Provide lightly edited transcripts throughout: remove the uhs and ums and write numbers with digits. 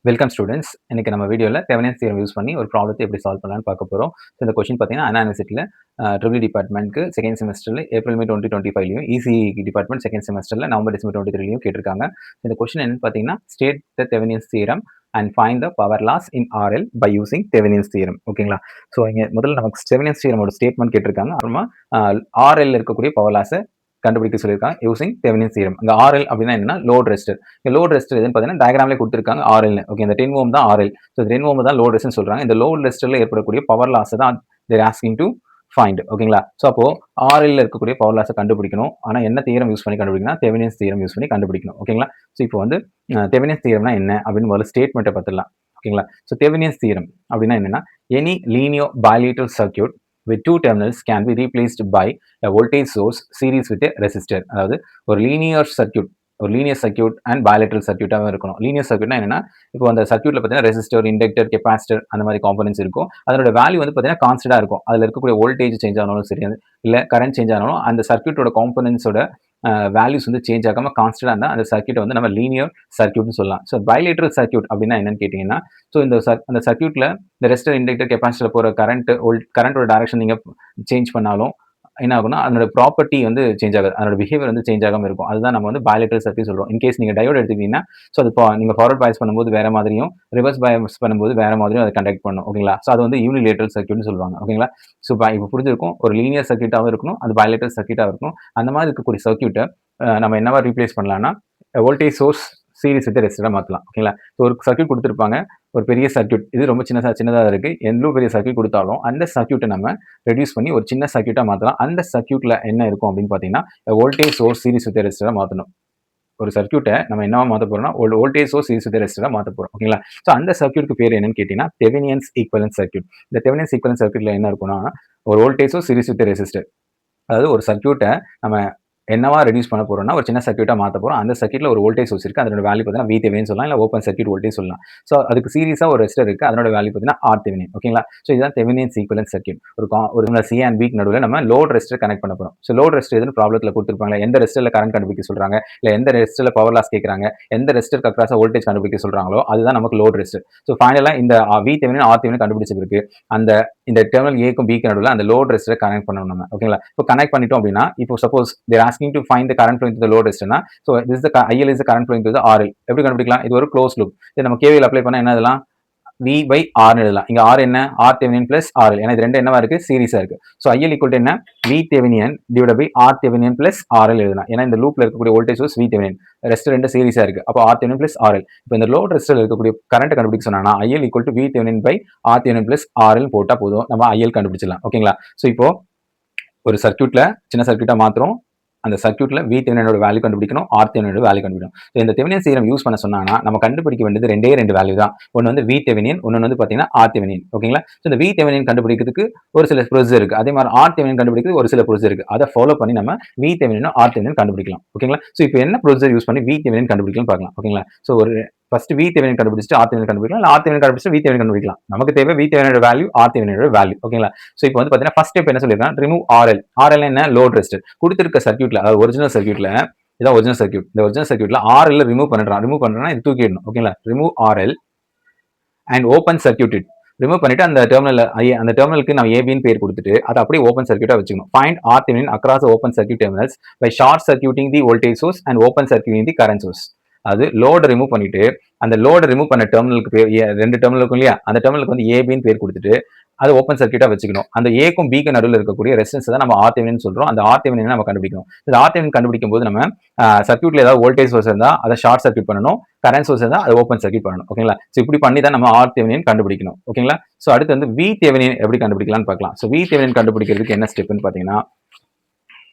Welcome students. இன்னைக்கு நம்ம வீடியோல தெவெனின்ஸ் தியரம் யூஸ் பண்ணி ஒரு ப்ராப்ளத்தை எப்படி சால்வ் பண்ணலாம்னு பார்க்க போறோம். இந்த கொஸ்டின் பார்த்தீங்கன்னா அண்ணா யூனிவர்சிட்டியில ட்ரிபிள் டிபார்ட்மெண்ட்க்கு செகண்ட் செமஸ்டர்ல ஏப்ரல் மே 2025லயும் டிபார்ட்மெண்ட் செகண்ட் செமஸ்டர்ல நவம்பர் டிசம்பர் 23லயும் கேட்டிருக்காங்க. இந்த கொஸ்டின் என்னன்னு பார்த்தீங்கன்னா state the Thevenin's theorem and find the power loss in RL by using Thevenin's theorem. ஓகேங்களா? ஸோ இங்க முதல்ல நமக்கு தெவெனின்ஸ் தியரமோட ஸ்டேட்மெண்ட் கேட்டிருக்காங்க. அப்புறமா ஆர்எல் இருக்கக்கூடிய பவர் லாஸை கண்டுபிடிக்க சொல்லியிருக்காங்க யூசிங் தெவெனின்ஸ் தியரம். இங்க ஆர்எல் அப்படின்னா என்னன்னா லோட் ரெசிஸ்டர். லோட் ரெசிஸ்டர் எதுன்னு பார்த்தீங்கன்னா டயக்ராம்ல கொடுத்திருக்காங்க ஆர்எல்னு. ஓகே, இந்த 10 ஓம் தான் ஆர்எல். ஸோ 10 ஓம் தான் லோட் ரெசிஸ்டன்ஸ் சொல்றாங்க. இந்த லோட் ரெசிஸ்டர்ல ஏற்படக்கூடிய பவர் லாஸ் தான் தேர் ஆஸ்கிங் டு ஃபைண்ட். ஓகேங்களா? ஸோ அப்போ ஆர்எல்ல இருக்கக்கூடிய பவர் லாஸை கண்டுபிடிக்கணும். ஆனா என்ன தியரம் யூஸ் பண்ணி கண்டுபிடிக்கணும்? தெவெனின்ஸ் தியரம் யூஸ் பண்ணி கண்டுபிடிக்கணும். ஓகேங்களா? ஸோ இப்போ வந்து தெவெனின்ஸ் தியரம்னா என்ன அப்படின்னு முதல்ல ஸ்டேட்மெண்ட்டை பார்த்துடலாம். ஓகேங்களா? ஸோ தெவெனின்ஸ் தியரம் அப்படின்னா என்னன்னா any linear bilateral circuit with two terminals can be replaced by a voltage source series with a resistor. அதாவது ஒரு லீனியர் சர்க்யூட் அண்ட் பைலேட்டரல் சர்க்யூட்டாக இருக்கணும். லீனியர் சர்க்யூட்னா என்னன்னா இப்போ அந்த சர்க்யூட்ல பார்த்தீங்கன்னா ரெசிஸ்டர், இண்டக்டர், கெப்பாசிட்டர் அந்த மாதிரி காம்பனன்ட்ஸ் இருக்கும். அதோட வேல்யூ வந்து பார்த்தீங்கன்னா கான்ஸ்டன்டா இருக்கும். அதில் இருக்கக்கூடிய வோல்டேஜ் சேஞ்ச் ஆனாலும் சரி, இல்லை கரண்ட் சேஞ்ச் ஆனாலும் அந்த சர்க்யூட்டோட காம்பனன்ட்ஸோட வேல்யூஸ் வந்து சேஞ்ச் ஆகாம கான்ஸ்டன்டா இருந்தால் அந்த சர்க்யூட்டை வந்து நம்ம லீனியர் சர்க்யூட்னு சொல்லலாம். ஸோ பைலேட்டரல் சர்க்யூட் அப்படின்னா என்னன்னு கேட்டீங்கன்னா, ஸோ அந்த சர்க்யூட்ல இந்த ரெசிஸ்டர், இண்டக்டர், கெப்பாசிட்டர் போகிற கரண்டோட டைரக்ஷன் நீங்க சேஞ்ச் பண்ணாலும் என்ன ஆகும்னா அதனோட ப்ராப்பர்ட்டி வந்து சேஞ்ச் ஆகாது, அதனோட பிஹேவியர் வந்து சேஞ்ச் ஆகாம இருக்கும். அதுதான் நம்ம வந்து பைலேட்டரல் சர்க்யூட் சொல்றோம். இன்கேஸ் நீங்க டயோட் எடுத்துக்கிட்டீங்கன்னா, ஸோ அது நீங்க ஃபார்வர்ட் பாயஸ் பண்ணும்போது வேற மாதிரியும், ரிவர்ஸ் பாயஸ் பண்ணும்போது வேற மாதிரியும் அதை கண்டக்ட் பண்ணும். ஓகேங்களா? ஸோ அது வந்து யூனிலேட்டரல் சர்க்யூட்னு சொல்லுவாங்க. ஓகேங்களா? ஸோ இப்போ புரிஞ்சிருக்கும், ஒரு லீனியர் சர்க்யூட்டாகவும் இருக்கணும், அது பைலேட்டரல் சர்க்யூட்டாகவும் இருக்கணும். அந்த மாதிரி இருக்கக்கூடிய சர்க்யூட்டை நம்ம என்னவா ரீப்ளேஸ் பண்ணலாம்னா வோல்டேஜ் சோர்ஸ் சீரிஸ் வித் ரெசிஸ்டரா மாற்றலாம். ஓகேங்களா? ஸோ ஒரு சர்க்யூட் கொடுத்துருப்பாங்க, ஒரு பெரிய சர்க்யூட், இது ரொம்ப சின்னதாக இருக்கு. எவ்வளோ பெரிய சர்க்யூட் கொடுத்தாலும் அந்த சர்க்யூட்டை நம்ம ரெடியூஸ் பண்ணி ஒரு சின்ன சர்க்யூட்டாக மாற்றலாம். அந்த சர்க்யூட்ல என்ன இருக்கும் அப்படின்னு பார்த்தீங்கன்னா வோல்டேஜ் சோர்ஸ் சீரிஸ் வித் ரெசிஸ்டரா மாற்றணும். ஒரு சர்க்யூட்டை நம்ம என்னவா மாற்ற போறோம்னா ஒரு வோல்டேஜ் சோர்ஸ் சீரிஸ் வித் ரெசிஸ்டரா மாற்ற போறோம். ஓகேங்களா? ஸோ அந்த சர்க்யூட்க்கு பேர் என்னன்னு கேட்டீங்கன்னா தெவெனின்ஸ் ஈக்குவலன்ட் சர்க்யூட். இந்த தெவெனின்ஸ் ஈக்குவலன்ட் சர்க்யூட்ல என்ன இருக்கும்னா ஒரு voltage source series with resistor. அதாவது ஒரு சர்க்யூட்டை நம்ம என்னவா ரெடியூஸ் பண்ண போறோம்னா ஒரு சின்ன சர்க்யூட்டா மாற்ற போறோம். அந்த சர்க்யூட்ல ஒரு வோல்டேஜ் சோர்ஸ் இருக்கு. அதோட வேல்யூ பார்த்தீங்கன்னா VThevenin சொல்லலாம், இல்ல ஓப்பன் சர்க்யூட் வோல்டேஜ் சொல்லலாம். ஸோ அதுக்கு சீரிஸா ஒரு ரெசிஸ்டர் இருக்கு. அதோட வேல்யூ பார்த்தீங்கன்னா RThevenin. ஓகேங்களா? ஸோ இதுதான் தெவெனின்ஸ் ஈக்குவலன்ட் சர்க்யூட். ஒரு C and B நடுவில் நம்ம லோட் ரெசிஸ்டர் கனெக்ட் பண்ண போறோம். ஸோ லோட் ரெசிஸ்டர் எதுன்னு ப்ராப்ளத்தில் கொடுத்துருப்பாங்க, எந்த ரெசிஸ்டர்ல கரண்ட் கண்டுபிடிக்க சொல்றாங்க, இல்ல எந்த ரெசிஸ்டர்ல பவர் லாஸ் கேட்கறாங்க, எந்த ரெசிஸ்டருக்கு அக்ராஸா வோல்டேஜ் கண்டுபிடிக்க சொல்றாங்களோ அதுதான் நமக்கு லோட் ரெசிஸ்டர். ஸோ ஃபைனலா இந்த VThevenin RThevenin கண்டுபிடிச்ச பிறகு இந்த டெர்மினல் ஏக்கும் பிக்கு நடுவில் அந்த லோட் ரெசிஸ்டரை கனெக்ட் பண்ணணும் நம்ம. ஓகேங்களா? இப்போ கனெக்ட் பண்ணிட்டோம் அப்படின்னா, இப்போ suppose they're asking to find the current flowing through the load resistor. So this is the IL is the current flowing through the RL. எப்படி கண்டுபிடிக்கலாம்? இது ஒரு க்ளோஸ் லூப். இது நம்ம KVL அப்ளை பண்ணா என்ன எழுதலாம்? V by R எழுதலாம். இங்க R என்ன? RThevenin plus RL. ஏன்னா இது ரெண்டு என்னவா இருக்கு? சீரிஸா இருக்கு. ஸோ IL equal to என்ன? VThevenin divided by RThevenin plus RL எழுதலாம். ஏன்னா இந்த லூப்ல இருக்கக்கூடிய வோல்டேஜ் சோர்ஸ் VThevenin, ரெசிஸ்டர் ரெண்டு சீரிஸா இருக்கு. அப்போ RThevenin plus RL. இப்போ இந்த லோட் ரெசிஸ்டர்ல இருக்கக்கூடிய கரண்ட் கண்டுபிடிக்க சொன்னா IL equal to VThevenin by RThevenin plus RL போட்டா போதும், நம்ம IL கண்டுபிடிச்சிடலாம். ஓகேங்களா? ஸோ இப்போ ஒரு சர்க்யூட்ல சின்ன சர்க்யூட்டா மாத்துறோம். அந்த சர்க்யூட்ல VThevenin வேல்யூ கண்டுபிடிக்கணும், RThevenin வேல்யூ கண்டுபிடிக்கணும். ஸோ இந்த தெவெனின்ஸ் தியரம் யூஸ் பண்ண சொன்னாங்கன்னா நம்ம கண்டுபிடிக்க வேண்டியது ரெண்டு வேல்யூ தான். ஒன்று வந்து VThevenin, ஒன்று வந்து பார்த்தீங்கன்னா RThevenin. ஓகேங்களா? ஸோ இந்த VThevenin கண்டுபிடிக்கிறதுக்கு ஒரு சில ப்ரொசீஜர் இருக்கு. அதே மாதிரி RThevenin கண்டுபிடிக்கிறது ஒரு சில ப்ரொசீஜர் இருக்கு. அதை ஃபாலோ பண்ணி நம்ம VThevenin RThevenin கண்டுபிடிக்கலாம். ஓகேங்களா? ஸோ இப்போ என்ன ப்ரொசீஜர் யூஸ் பண்ணி VThevenin கண்டுபிடிக்கலாம் பார்க்கலாம். ஓகேங்களா? ஸோ ஒரு ஃபர்ஸ்ட் VThevenin கண்டுபிடிச்சிட்டு RThevenin கண்டுபிடிக்கலாம், இல்லை RThevenin கண்டுபிடிச்சிட்டு VThevenin கண்டுபிடிக்கலாம். நமக்கு தேவை VThevenin வேல்யூ, RThevenin வேல்யூ. ஓகேங்களா? ஸோ இப்போ வந்து பார்த்தீங்கன்னா ஃபர்ஸ்ட் ஸ்டெப் என்ன சொல்லியிருக்காங்க, ரிமூவ் RL. RL என்ன? Load resistor. கொடுத்திருக்க சர்க்யூட்ல, அதாவது ஒரிஜினல் சர்க்யூட்ல, இதான் ஒரிஜினல் சர்க்யூட். இந்த ஒரிஜினல் சர்க்யூட்ல RL ரிமூவ் பண்றேன்னா இது தூக்கிடணும். ஓகேங்களா? Remove RL and open circuit it. Remove பண்ணிட்டு அந்த டெர்மினலுக்கு நம்ம ஏபின்னு பேர் கொடுத்துட்டு அதை அப்படியே ஓப்பன் சர்க்யூட்டா வச்சுக்கணும். Find RThevenin across open circuit terminals by short circuiting the voltage source and open circuiting the current source. அது லோட ரிமூவ் பண்ணிட்டு அந்த லோட ரிமூவ் பண்ண டெர்மினலுக்கு பேர், ரெண்டு டெர்மினலுக்கும் இல்லையா, அந்த டெர்மினலுக்கு வந்து ஏபின்னு பேர் கொடுத்துட்டு அது ஓப்பன் சர்க்யூட்டா வச்சுக்கணும். அந்த ஏக்கும் பிக்கு நடுவில் இருக்கக்கூடிய ரெசிஸ்டன்ஸ் தான் நம்ம RThevenin சொல்றோம். அந்த RThevenin நம்ம கண்டுபிடிக்கணும். இந்த RThevenin கண்டுபிடிக்கும் போது நம்ம சர்க்யூட்ல ஏதாவது வோல்டேஜ் சோர்ஸ் இருந்தா அதை ஷார்ட் சர்க்யூட் பண்ணணும், கரண்ட் சோர்ஸ் இருந்தா அதை ஓப்பன் சர்க்யூட் பண்ணணும். ஓகேங்களா? ஸோ இப்படி பண்ணி தான் நம்ம RThevenin கண்டுபிடிக்கணும். ஓகேங்களா? ஸோ அடுத்து வந்து VThevenin எப்படி கண்டுபிடிக்கலாம்னு பார்க்கலாம். ஸோ VThevenin கண்டுபிடிக்கிறதுக்கு என்ன ஸ்டெப்னு பார்த்தீங்கன்னா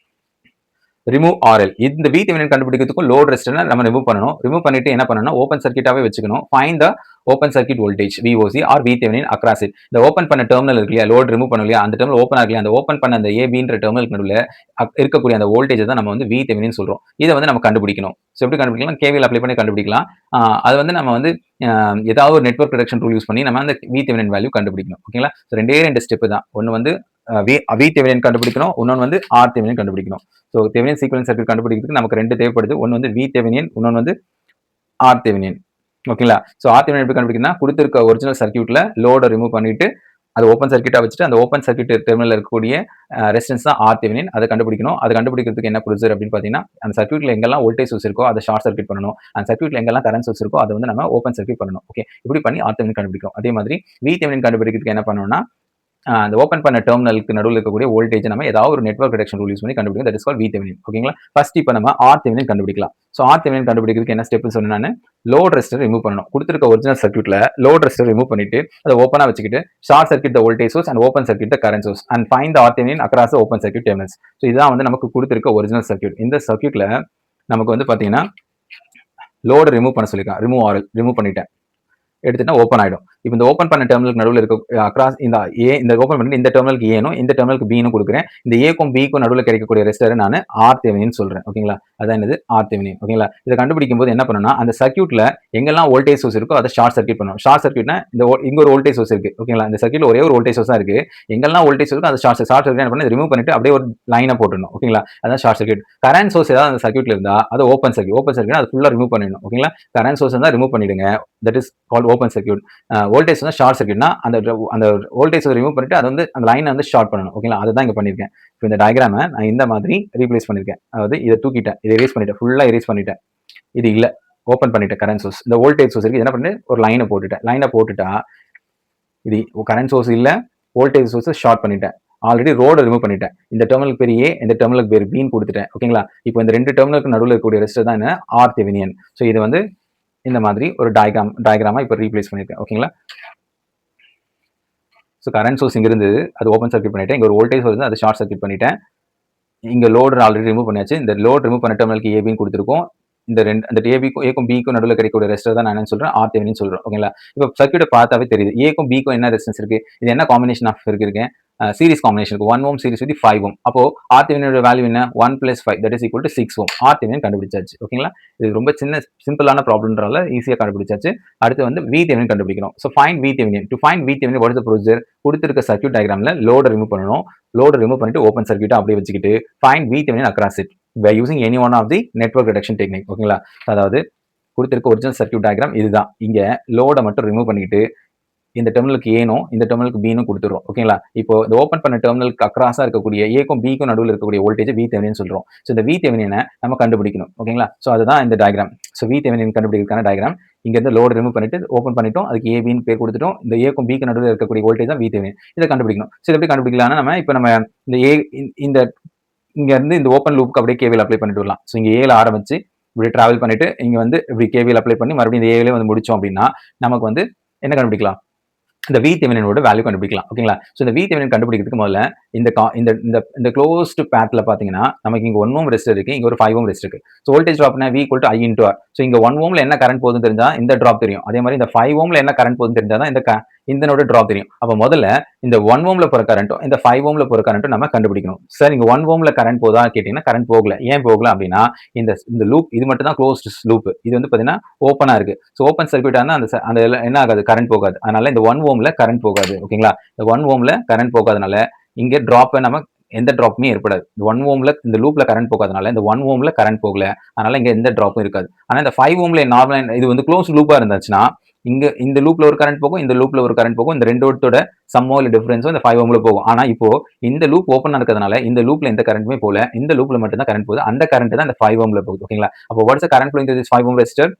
ரிமூவ் RL. இந்த VThevenin கண்டுபிடிக்கிறதுக்கும் லோட் ரெசிஸ்டர் நம்ம ரிமூவ் பண்ணணும். ரிமூவ் பண்ணிட்டு என்ன பண்ணணும், ஓப்பன் சர்க்யூட்டாவே வச்சுக்கணும். Find the open circuit voltage VOC or VThevenin across it. இந்த ஓப்பன் பண்ண டெர்மினல் இருக்கு இல்லையா, லோட் ரிமூவ் பண்ண இல்லையா, அந்த டெர்மினல் ஓப்பன் ஆகலையா, அந்த ஓப்பன் பண்ண அந்த ஏபின்ற டெர்மினல் நடுவில் இருக்கக்கூடிய அந்த வோல்டேஜ் தான் நம்ம வந்து VThevenin சொல்றோம். இதை வந்து நம்ம கண்டுபிடிக்கணும். ஸோ எப்படி கண்டுபிடிக்கலாம்? KVL அப்ளை பண்ணி கண்டுபிடிக்கலாம். அது வந்து நம்ம வந்து ஏதாவது ஒரு நெட்வொர்க் ரிடக்ஷன் ரூல் யூஸ் பண்ணி நம்ம அந்த VThevenin வேல்யூ கண்டுபிடிக்கணும். ஓகேங்களா? ஸோ ரெண்டு ஸ்டெப் தான். ஒன்று வந்து VThevenin கண்டுபிடிக்கணும், இன்னொன்று வந்து RThevenin கண்டுபிடிக்கணும். ஸோ தெவெனின்ஸ் ஈக்குவலன்ட் சர்க்யூட் கண்டுபிடிக்கிறதுக்கு நமக்கு ரெண்டு தேவைப்படுது. ஒன்று வந்து VThevenin, இன்னொன்று வந்து RThevenin. ஓகேங்களா? ஸோ RThevenin எப்படி கண்டுபிடிக்கணும்னா, குடுத்திருக்க ஒரிஜினல் சர்க்யூட்ல லோட ரிமூவ் பண்ணிட்டு, அது ஓப்பன் சர்க்யூட்டா வச்சுட்டு, அந்த ஓப்பன் சர்க்யூட் டெர்மினல்ல இருக்கக்கூடிய ரெசிஸ்டன்ஸ் தான் RThevenin. அத கண்டுபிடிக்கணும். அத கண்டுபிடிக்கிறதுக்கு என்ன ப்ரொசீஜர் அப்படின்னு பார்த்தீங்கன்னா, அந்த சர்க்யூட்ல எங்கெல்லாம் வோல்டேஜ் சோர்ஸ் இருக்கோ, அத ஷார்ட் சர்க்யூட் பண்ணணும். அந்த சர்க்யூட்ல எங்கெல்லாம் கரண்ட் சோர்ஸ் இருக்கோ, அத வந்து நம்ம ஓப்பன் சர்க்யூட் பண்ணணும். ஓகே. இப்படி பண்ணி RThevenin கண்டுபிடிக்கிறோம். அதே மாதிரி VThevenin கண்டுபிடிக்கிறதுக்கு என்ன பண்ணணும்னா, அந்த ஓப்பன் பண்ண டெர்மினலுக்கு நடுவுல இருக்கக்கூடிய வோல்டேஜ் நம்ம ஏதாவது ஒரு நெட்வொர்க் ரிடக்ஷன் ரூல் யூஸ் பண்ணி கண்டுபிடிக்கும். That is called VThevenin. ஓகேங்களா? ஃபர்ஸ்ட் இப்போ நம்ம RThevenin கண்டுபிடிக்கலாம். ஸோ RThevenin கண்டுபிடிக்கிறதுக்கு என்ன ஸ்டெப்னு சொன்னேன் நானு, லோட் ரெசிஸ்டர் ரிமூவ் பண்ணணும். குடுத்திருக்க ஒரிஜினல் சர்க்யூட்ல லோட் ரெசிஸ்டர் ரிமூவ் பண்ணிட்டு, அதை ஓப்பனா வச்சுக்கிட்டு short circuit the voltage source and open circuit the current source and find the RThevenin across the open circuit terminals. So இதுதான் வந்து நமக்கு குடுத்திருக்க ஒரிஜினல் சர்க்யூட். இந்த சர்க்யூட்ல நமக்கு வந்து பார்த்தீங்கன்னா, லோடு ரிமூவ் பண்ண சொல்லியிருக்கான். ரிமூவ் பண்ணிட்டேன். எடுத்துட்டா ஓப்பன் ஆயிடும். இப்போ இந்த ஓப்பன் பண்ண டெர்மினலுக்கு நடுவுல இருக்க அக்ராஸ் இந்த ஓப்பன் பண்ணிட்டு இந்த டெர்மினலுக்கு ஏனும் இந்த டெர்மினலுக்கு பின்னு கொடுக்குறேன். இந்த ஏக்கும் பிக்கும் நடுவுல கிடைக்கக்கூடிய ரெசிஸ்டரை நான் RThevenin சொல்றேன். ஓகேங்களா? அதான் என்னது RThevenin. ஓகேங்களா? இதை கண்டுபிடிக்கும் போது என்ன பண்ணணும்னா, அந்த சர்க்யூட்ல எங்கெல்லாம் வோல்டேஜ் சோர்ஸ் இருக்கோ அதை ஷார்ட் சர்க்யூட் பண்ணணும். ஷார்ட் சர்க்யூட்னா இங்க ஒரு வோல்டேஜ் சோர்ஸ் இருக்கு. ஓகேங்களா? இந்த சர்க்யூட்ல ஒரே ஒரு வோல்டேஜ் சோர்ஸ் தான் இருக்கு. எங்கெல்லாம் வோல்டேஜ் இருக்கோ அது ஷார்ட் சர்க்யூட் என்ன பண்ணி ரிமூவ் பண்ணிட்டு அப்படியே ஒரு லைனை போட்டுடணும். ஓகேங்களா? அதான் ஷார்ட் சர்க்யூட். கரண்ட் சோர்ஸ் ஏதாவது அந்த சர்க்யூட்ல இருந்தா அது ஓப்பன் சர்க்யூட் அது ஃபுல்லா ரிமூவ் பண்ணிடணும். ஓகேங்களா? கரண்ட் சோர்ஸ் இருந்தா ரிமூவ் பண்ணிடுங்க. That is called open circuit. Voltage வந்து ஷார்ட் சர்க்யூட்னா அந்த வோல்டேஜ் ரிமூவ் பண்ணிட்டு அது வந்து அந்த லைனை வந்து ஷார்ட் பண்ணணும். ஓகேங்களா? அதுதான் இங்க பண்ணிருக்கேன். இப்போ இந்த டயக்ராமை நான் இந்த மாதிரி ரீப்ளேஸ் பண்ணிருக்கேன். அதாவது இதை தூக்கிட்டேன், இதை erase பண்ணிட்டேன், ஃபுல்லா erase பண்ணிட்டேன். இது இல்ல, ஓப்பன் பண்ணிட்டேன் கரண்ட் சோர்ஸ். இந்த வோல்டேஜ் சோர்ஸ் இருக்கு, என்ன பண்ணு ஒரு லைனை போட்டுட்டேன். லைனை போட்டுட்டா இது கரண்ட் சோர்ஸ் இல்ல, வோல்டேஜ் சோர்ஸ் ஷார்ட் பண்ணிட்டேன். ஆல்ரெடி ரோட ரிமூவ் பண்ணிட்டேன். இந்த டெர்மினலுக்கு பேர் ஏ, இந்த டெர்மினலுக்கு பேர் பின்னு கொடுத்துட்டேன். ஓகேங்களா? இப்போ இந்த ரெண்டு டெர்மினலுக்கு நடுவில் இருக்கக்கூடிய ரெசிஸ்டர் தான் என்ன RThevenin. ஸோ இது வந்து இந்த மாதிரி ஒரு டயக்ராமா இப்போ ரீப்ளேஸ் பண்ணிருக்கேன். ஓகேங்களா? ஸோ கரண்ட் சோர்ஸ் இங்க இருந்து அது ஓப்பன் சர்க்யூட் பண்ணிட்டேன். இங்க ஒரு வோல்டேஜ் சோர்ஸ் அது ஷார்ட் சர்க்யூட் பண்ணிட்டேன். இங்க லோடு ஆல்ரெடி ரிமூவ் பண்ணியாச்சு. இந்த லோட் ரிமூவ் பண்ண டெர்மினலுக்கு ஏபின்னு கொடுத்துருக்கோம். அந்த ஏக்கும் பிக்கும் நடுவில் கிடைக்கக்கூடிய ரெசிஸ்டர் தான் நான் என்ன சொல்றேன், RThevenin சொல்றேன். ஓகேங்களா? இப்போ சர்க்யூட்டை பார்த்தாவே தெரியுது. ஏக்கும் பிக்கும் என்ன ரெசிஸ்டன்ஸ் இருக்கு, இது என்ன காம்பினேஷன் ஆஃப் இருக்கு, சீரிஸ் காம்பினேஷன் இருக்கு. 1 Ω சீரிஸ் வித் 5 Ω. அப்போ RThevenin வேல்யூ என்ன, 1 + 5 that is equal to 6 Ω. RThevenin கண்டுபிடிச்சாச்சு. ஓகேங்களா? இது ரொம்ப சிம்பிளான ப்ராப்ளம்ன்றதால ஈஸியா கண்டுபிடிச்சாச்சு. அடுத்து வந்து VThevenin கண்டுபிடிக்கணும். So find VThevenin. To find VThevenin what is the procedure, கொடுத்திருக்க சர்க்யூட் டயக்ராம்ல லோட ரிமூவ் பண்ணணும். லோட ரிமூவ் பண்ணிட்டு ஓப்பன் சர்க்யூட்டை அப்படியே வச்சுக்கிட்டு find VThevenin across it by using any one of the network reduction technique. ஓகேங்களா? அதாவது கொடுத்திருக்க ஒரிஜினல் சர்க்யூட் டயக்ராம் இதுதான். இங்க லோட மட்டும் ரிமூவ் பண்ணிக்கிட்டு இந்த டெர்மினலுக்கு ஏனும் இந்த டெர்மினலுக்கு பின்னு கொடுத்துறோம். ஓகேங்களா? இப்போ இந்த ஓப்பன் பண்ண டெர்மினலுக்கு அக்ராஸா இருக்கக்கூடிய ஏக்கும் பிக்கும் நடுவில் இருக்கக்கூடிய வோல்டேஜ் VThevenin சொல்றோம். ஸோ இந்த VThevenin நம்ம கண்டுபிடிக்கணும். ஓகேங்களா? ஸோ அதுதான் இந்த டயக்ராம். ஸோ VThevenin கண்டுபிடிக்கிறதுக்கான டயக்ராம். இங்க இருந்து லோடு ரிமூவ் பண்ணிட்டு ஓப்பன் பண்ணிட்டோம், அதுக்கு ஏபின்னு பேர் கொடுத்துட்டோம். இந்த ஏக்கும் பிக்கு நடுவில் இருக்கக்கூடிய வோல்டேஜ் தான் VThevenin. இதை கண்டுபிடிக்கணும். ஸோ எப்படி கண்டுபிடிக்கலாம்னா, இப்போ நம்ம இந்த இந்த இங்க இருந்து இந்த ஓப்பன் லூப்புக்கு அப்படியே KVL அப்ளை பண்ணிட்டு வரலாம். ஸோ இங்க ஏல ஆரம்பிச்சு இப்படி டிராவல் பண்ணிட்டு இங்க வந்து இப்படி KVL அப்ளை பண்ணி மறுபடியும் இந்த ஏவிலே வந்து முடிச்சோம் அப்படின்னா நமக்கு வந்து என்ன கண்டுபிடிக்கலாம், இந்த VThevenin வேல்யூ கண்டுபிடிக்கலாம். ஓகேங்களா? ஸோ இந்த VThevenin கண்டுபிடிக்கிறதுக்கு முதல்ல இந்த க்ளோஸ்டு பேத்ல பாத்தீங்கன்னா நமக்கு இங்க 1 Ω ரெசிஸ்டர் இருக்கு, இங்க ஒரு 5 Ω ரெசிஸ்டர் இருக்கு. ஸோ வோல்டேஜ் டிராப்னா V = I × R. ஸோ இங்க 1 Ωல என்ன கரண்ட் போகுதுன்னு தெரிஞ்சா இந்த டிராப் தெரியும். அதே மாதிரி இந்த 5 Ωல என்ன கரண்ட் போகுதுன்னு தெரிஞ்சா தான் இந்த டிராப் தெரியும். அப்ப முதல்ல இந்த 1 Ωல போற கரண்ட்டும் இந்த 5 Ωல போற கரண்ட்டும் நம்ம கண்டுபிடிக்கணும். சார் இங்க 1 Ωல கரண்ட் போதா கேட்டீங்கன்னா கரண்ட் போகல. ஏன் போகல அப்படின்னா இந்த லூப் இது மட்டும் தான் க்ளோஸ்டு லூப். இது வந்து பாத்தீங்கன்னா ஓப்பனா இருக்கு. ஸோ ஓப்பன் சர்க்யூட் ஆனா அந்த என்ன ஆகாது, கரண்ட் போகாது. அதனால இந்த 1 Ωல கரண்ட் போகாது. ஓகேங்களா? இந்த 1 Ωல கரண்ட் போகாதனால இங்க டிராப்பை நம்ம எந்த டிராப்புமே ஏற்படாது. 1 Ωல இந்த லூப்ல கரண்ட் போகாதனால இந்த 1 Ωல கரண்ட் போகல. அதனால இங்க எந்த டிராப்பும் இருக்காது. ஆனா இந்த 5 Ωல நார்மலா இது வந்து க்ளோஸ் லூப்பா இருந்துச்சுன்னா இங்க இந்த லூப்ல ஒரு கரண்ட் போகும், இந்த லூப்ல ஒரு கரண்ட் போகும். இந்த ரெண்டோட சம்மோ இல்ல டிஃபரன்ஸோ இந்த 5 Ωல போகும். ஆனா இப்போ இந்த லூப் ஓப்பனா இருக்கிறதுனால இந்த லூப்ல எந்த கரண்ட்டுமே போல, இந்த லூப்ல மட்டும் தான் கரண்ட் போகுது. அந்த கரண்ட் தான் இந்த 5 Ωல போகுது. ஓகேங்களா? அப்போ what is the current flowing through this 5 Ω resistor,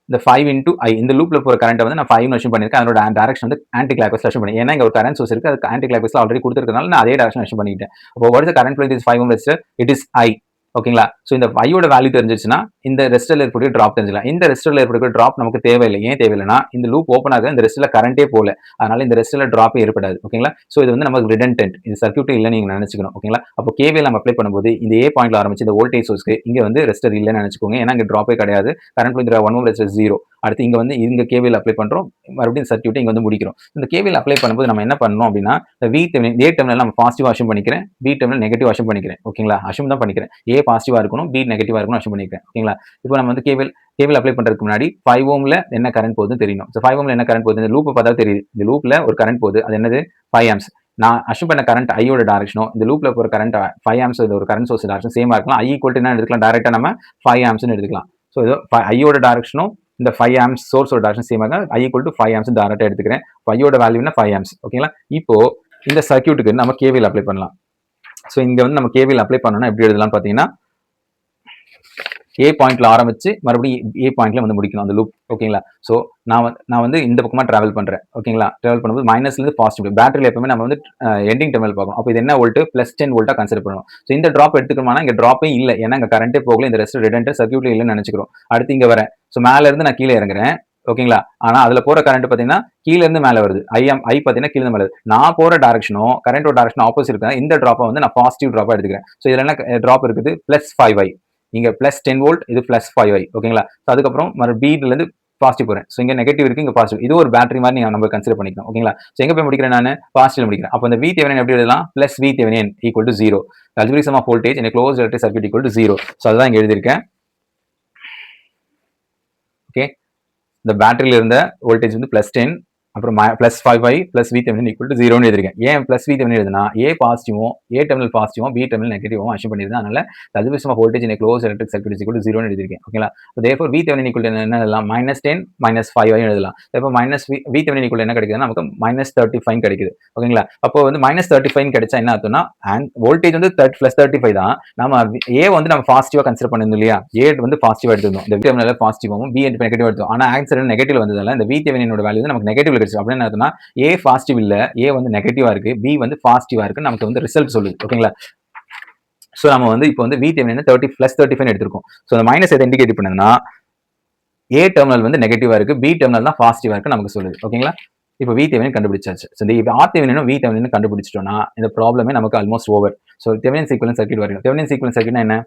இந்த 5 × I இந்த லூப்ல போற கரண்ட் வந்து நான் 5 னு அஷ்யூம் பண்ணிருக்கேன். அதோட டைரக்ஷன் வந்து ஆன்டி கிளாக்வைஸ் அஷ்யூம் பண்ணி, ஏன்னா இங்க ஒரு கரண்ட் சோர்ஸ் இருக்கு, அது ஆன்டி கிளாக்வைஸ்ல ஆல்ரெடி கொடுத்திருக்கனால நான் அதே டைரக்ஷன் அஷ்யூம் பண்ணிட்டேன். அப்போ what is the current flowing this 5 Ω resistor, it is I. ஓகேங்களா? ஸோ இந்த ஐயோட வேல்யூ தெரிஞ்சிச்சுன்னா இந்த ரெசிஸ்டர்ல இருக்கக்கூடிய டிராப் தெரிஞ்சிடலாம். இந்த ரெசிஸ்டர்ல இருக்கக்கூடிய டிராப் நமக்கு தேவையில்லை. ஏன் தேவையில்லைன்னா இந்த லூப் ஓப்பன் ஆகுது, இந்த ரெசிஸ்டர்ல கரண்டே போல, அதனால இந்த ரெசிஸ்டர்ல டிராப்பே ஏற்படாது. ஓகேங்களா? ஸோ இது வந்து நமக்கு ரிடன்டன்ட், இந்த சர்க்யூட் இல்லைன்னு நீங்க நினைச்சுக்கணும். ஓகேங்களா? அப்போ KVL நம்ம அப்ளை பண்ணும்போது இந்த ஏ பாயிண்ட்ல ஆரம்பிச்சு இந்த வோல்டேஜ் சோர்ஸ்க்கு இங்க வந்து ரெசிஸ்டர் இல்லைன்னு நினைச்சுக்கோங்க. ஏன்னா இங்க டிராப்பே கிடையாது. Current flow 1 Ω resistor 0. அடுத்து இங்க வந்து இங்க KVL அப்ளை பண்றோம், மறுபடியும் சர்க்யூட் இங்க வந்து முடிக்கிறோம். இந்த KVL அப்ளை பண்ணும்போது நம்ம என்ன பண்ணணும் அப்படின்னா VThevenin ஏ டெர்மினல் நம்ம பாசிட்டிவ் அஷ்யூம் பண்ணிக்கிறேன், பி டெர்மினல் நெகட்டிவ் அஷ்யூம் பண்ணிக்கிறேன். ஓகேங்களா? அஷ்யூம் தான் பண்ணிக்கிறேன். ஏ பாசிட்டிவா இருக்கணும், பி நெகட்டிவா இருக்கணும் அஷ்யூம் பண்ணிக்கிறேன். ஓகேங்களா? இப்போ நம்ம வந்து KVL அப்ளை பண்றதுக்கு முன்னாடி 5 Ωல என்ன கரண்ட் போகுதுன்னு தெரியணும். ஸோ 5 Ωல என்ன கரண்ட் போகுது, இந்த லூப் பார்த்தா தெரியுது. இந்த லூப்ல ஒரு கரண்ட் போகுது, அது என்னது 5 ஆம்ப்ஸ். நான் அஷ்யூம் பண்ண கரண்ட் ஐயோட டைரக்ஷனும் இந்த லூப்ல போற கரண்ட் 5 ஆம்ப்ஸ் ஒரு கரண்ட் சோர்ஸ் டைரக்ஷன் சேமா இருக்கலாம். I = என்ன எடுத்துக்கலாம், டைரக்டா நம்ம 5 ஆம்ப்ஸ்னு எடுத்துக்கலாம். ஸோ இது ஐயோட டைரக்ஷனும் இந்த 5 ஆம்ஸ் சோர்ஸோட டைரக்ஷன் சேம் ஆக I ஈக்குவல் டு 5 ஆம்ஸ் டைரக்டா எடுத்துக்கிறேன். ஃபையோட வேல்யூனா 5 ஆம்ஸ். ஓகேங்களா? இப்போ இந்த சர்க்யூட்டுக்கு நம்ம KVL அப்ளை பண்ணலாம். ஸோ இங்க வந்து நம்ம KVL அப்ளை பண்ணோம்னா எப்படி எழுதலாம் பார்த்தீங்கன்னா, ஏ பாயிண்ட்ல ஆரம்பிச்சு மறுபடியும் ஏ பாயிண்ட்ல வந்து முடிக்கணும் அந்த லூப். ஓகேங்களா? ஸோ நான் வந்து இந்த பக்கமா டிராவல் பண்றேன். ஓகேங்களா? டிராவல் பண்ணும்போது மைனஸ்ல இருந்து பாசிட்டிவ். பேட்டரியில எப்பவுமே நம்ம வந்து எண்டிங் டெர்மினல் பார்க்கணும். அப்போ இது என்ன வோல்ட்? +10 வோல்ட்டா கன்சிடர் பண்ணணும். ஸோ இந்த டிராப் எடுத்துக்கணும்னா இங்க டிராப்பே இல்ல. ஏன்னா இங்க கரண்டே போகல. இந்த ரெஸ்ட் ரிடன்டர் சர்க்யூட்ல இல்லைன்னு நினைச்சுக்கிறோம். அடுத்து இங்க வரேன். ஸோ மேல இருந்து நான் கீழே இறங்குறேன். ஓகேங்களா? ஆனா அதுல போற கரண்ட் பாத்தீங்கன்னா கீழ இருந்து மேல வருது. ஐ பாத்தீங்கன்னா கீழ இருந்து மேல வருது. நான் போற டைரக்ஷனும் கரண்டோட டைரக்ஷன் ஆப்போசிட் இருக்கு. இந்த டிராப்பை வந்து நான் பாசிட்டிவ் டிராப்பா எடுத்துக்கிறேன். ஸோ இதுல என்ன டிராப் இருக்குது? +5i. இங்க +10 வோல்ட், இது +5i. ஓகேங்களா? ஸோ அதுக்கப்புறம் பில இருந்து பாசிட்டிவ் போறேன். ஸோ இங்க நெகட்டிவ் இருக்கு, இங்க பாசிட்டிவ். இது ஒரு பேட்டரி மாதிரி நீங்க நம்ம கன்சிடர் பண்ணிக்கலாம். ஓகேங்களா? ஸோ எங்க போய் முடிக்கிறேன் நானு? பாசிட்டிவ்ல முடிக்கிறேன். அப்போ இந்த VThevenin எப்படி எழுதலாம்? +VThevenin = 0. Algebraic sum of voltage in a closed electric circuit = 0. So அதுதான் இங்க எழுதியிருக்கேன். ஓகே, இந்த பேட்டரியில இருந்த வோல்டேஜ் வந்து +10, அப்புறம் +5i +VThevenin = 0ன்னு எழுதிருக்கேன். ஏன் +VThevenin எழுதுனா ஏ பாசிட்டிவும் ஏ டெர்மினல் பாசிட்டிவும் பி டெர்மினல் நெகட்டிவும் அஷ்யூம் பண்ணியிருந்தேன். அதனால Algebraic sum of voltage in a closed electric circuit = 0ன்னு எழுதிருக்கேன். ஓகேங்களா? therefore VThevenin என்ன எழுதலாம்? -10 -5i எழுதலாம். இப்போ VThevenin என்ன கிடைக்குதுன்னா நமக்கு -35 கிடைக்குது. ஓகேங்களா? அப்போ வந்து -35 கிடைச்சா என்ன அர்த்தம்னா வோல்டேஜ் வந்து +35 தான். நம்ம ஏ வந்து நம்ம பாசிட்டிவா கன்சிடர் பண்ணிருந்தோம் இல்லையா? ஏ வந்து பாசிட்டிவா எடுத்திருந்தோம். இந்த டெர்மினல் பாசிட்டிவாவும் பி நெகட்டிவா எடுத்தோம். ஆனா ஆன்சர் நெகட்டிவ் வந்ததால இந்த VThevenin வேல்யூ நமக்கு நெகட்டிவ்ல கிடைச்சு. அப்படின்னு என்ன அர்த்தம்னா ஏ பாசிட்டிவ் இல்ல, ஏ வந்து நெகட்டிவா இருக்கு, பி வந்து பாசிட்டிவா இருக்கு. நமக்கு வந்து ரிசல்ட் சொல்லுது. ஓகேங்களா? சோ நம்ம வந்து இப்போ வந்து VThevenin +35 எடுத்திருக்கோம். சோ அந்த மைனஸ் எதை இண்டிகேட் பண்ணுதுன்னா ஏ டெர்மினல் வந்து நெகட்டிவா இருக்கு, பி டெர்மினல் தான் பாசிட்டிவா இருக்கு நமக்கு சொல்லுது. ஓகேங்களா? இப்போ VThevenin கண்டுபிடிச்சாச்சு. ஸோ இந்த RThevenin VThevenin கண்டுபிடிச்சிட்டோம்னா இந்த ப்ராப்ளமே நமக்கு almost over. So Thevenin's equivalent circuit வரைக்கும். தெவெனின்ஸ் ஈக்குவலன்ட் சர்க்யூட்னா என்ன?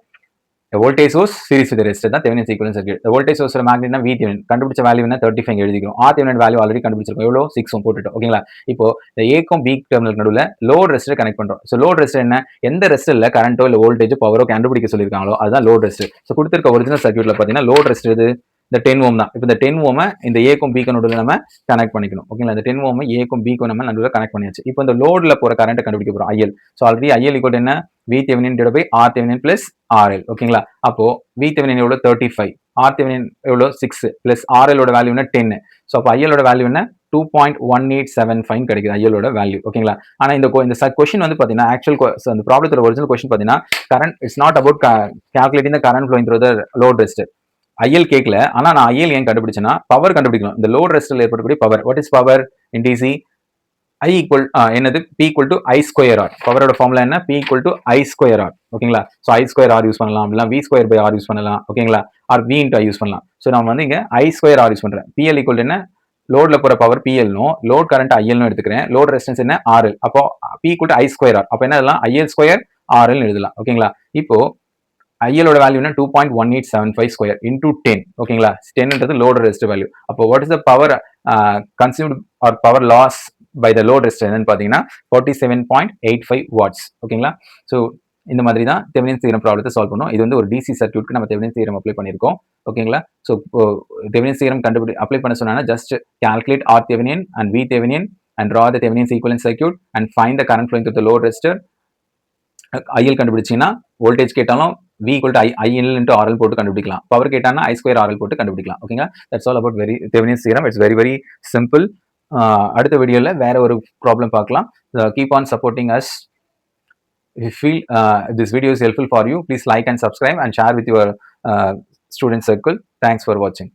Voltage source series with resistor தான் தெவெனின்ஸ் ஈக்குவலன்ட் சர்க்யூட். வோல்டேஜ் சோர்ஸோட மேக்னிட்யூட்னா VThevenin. கண்டுபிடிச்ச வேல்யூ என்ன? 35 எழுதிக்கிறோம். RThevenin வேல்யூ ஆல்ரெடி கண்டுபிடிச்சிருக்கோம். எவ்வளோ? 6 போட்டுட்டோம். ஓகேங்களா? இப்போ இந்த ஏக்கும் பி டெர்மினல் நடுவுல லோட் ரெசிஸ்டர் கனெக்ட் பண்றோம். ஸோ லோட் ரெசிஸ்டர் என்ன? எந்த ரெசிஸ்டர்ல கரண்டோ இல்ல வோல்டேஜ் பவரோ கண்டுபிடிக்க சொல்லியிருக்காங்களோ அதுதான் லோட் ரெசிஸ்டர். ஸோ கொடுத்திருக்க ஒரிஜினல் சர்க்யூட்ல பாத்தீங்கன்னா லோட் ரெசிஸ்டர் இது இந்த 10 ஓம் தான். இப்போ இந்த 10 ஓமை இந்த ஏக்கும் பிக்கும் நடுவில் நம்ம கனெக்ட் பண்ணிக்கணும். ஓகேங்களா? இந்த 10 ஓமை ஏக்கும் பிக்கும் நம்ம நடுவில் கனெக்ட் பண்ணியாச்சு. இப்போ இந்த லோட்ல போற கரண்ட் கண்டுபிடிக்க போறோம் IL. So already IL equal என்ன? VThevenin RThevenin + RL. ஓகேங்களா? அப்போ VThevenin எவ்வளோ? 35, RThevenin எவ்வளோ? 6 பிளஸ் RL ஓட வேல்யூ என்ன? 10. ஸோ அப்போ IL ஓட வேல்யூ என்ன? 2.1875 கிடைக்குது IL ஓட வேல்யூ. ஓகேங்களா? ஆனா இந்த கொஸ்டின் வந்து பாத்தீங்கன்னா ஆக்சுவல் அந்த ப்ராப்ளத்தோட ஒரிஜினல் கொஸ்டின் பாத்தீங்கன்னா current it's not about calculating the current flowing through the load resistor. IL கேட்கல. ஆனா நான் IL ஏன் கண்டுபிடிச்சேன்னா பவர் கண்டுபிடிக்கணும். இந்த லோட் ரெசிஸ்டர்ல ஏற்படக்கூடிய power. What is power in DC? I equal என்னது? P equal to I²R. பவரோட ஃபார்முலா என்ன? P equal to I²R. ஓகேங்களா? ஸோ I²R யூஸ் பண்ணலாம், இல்ல V²/R யூஸ் பண்ணலாம். ஓகேங்களா? ஆர் V × I யூஸ் பண்ணலாம். ஸோ நம்ம வந்து இங்க I²R யூஸ் பண்றேன். PL ஈக்குவல் என்ன? லோட்ல போற பவர் PL னும் லோட் கரண்ட் IL னும் எடுத்துக்கிறேன். லோட் ரெசிஸ்டன்ஸ் என்ன? RL. அப்போ P ஈக்குவல் டு I²R. அப்போ என்ன எழுதலாம்? IL² RL எழுதலாம். ஓகேங்களா? இப்போ IL ஓட வேல்யூ என்ன? 2.1875² into 10. ஓகேங்களா? 10ன்றது லோட் ரெசிஸ்டர் வேல்யூ. அப்போ what is the power consumed or power loss by the load resistor என்னன்னு பாத்தீங்கன்னா 47.85 வாட்ஸ். ஓகேங்களா? ஸோ இந்த மாதிரி தான் தெவெனின்ஸ் தியரம் ப்ராப்ளத்தை சால்வ் பண்ணோம். இது வந்து ஒரு DC சர்க்யூட்க்கு நம்ம தெவெனின்ஸ் தியரம் அப்ளை பண்ணியிருக்கோம். ஓகேங்களா? ஸோ தெவெனின்ஸ் தியரம் அப்ளை பண்ண சொன்னா just calculate RThevenin and VThevenin and draw the Thevenin's equivalent circuit and find the current flowing through the load resistor. IL கண்டுபிடிச்சீங்கன்னா வோல்டேஜ் கேட்டாலும் V equal to IL × RL போட்டு கண்டுபிடிக்கலாம். Power கேட்டானா I²RL போட்டு கண்டுபிடிக்கலாம். ஓகேங்களா? That's all about Thevenin's theorem. It's very simple. அடுத்த வீடியோல வேற ஒரு ப்ராப்ளம் பார்க்கலாம். Keep on supporting us. If you feel this video is helpful for you, please like and subscribe and share with your student circle. Thanks for watching.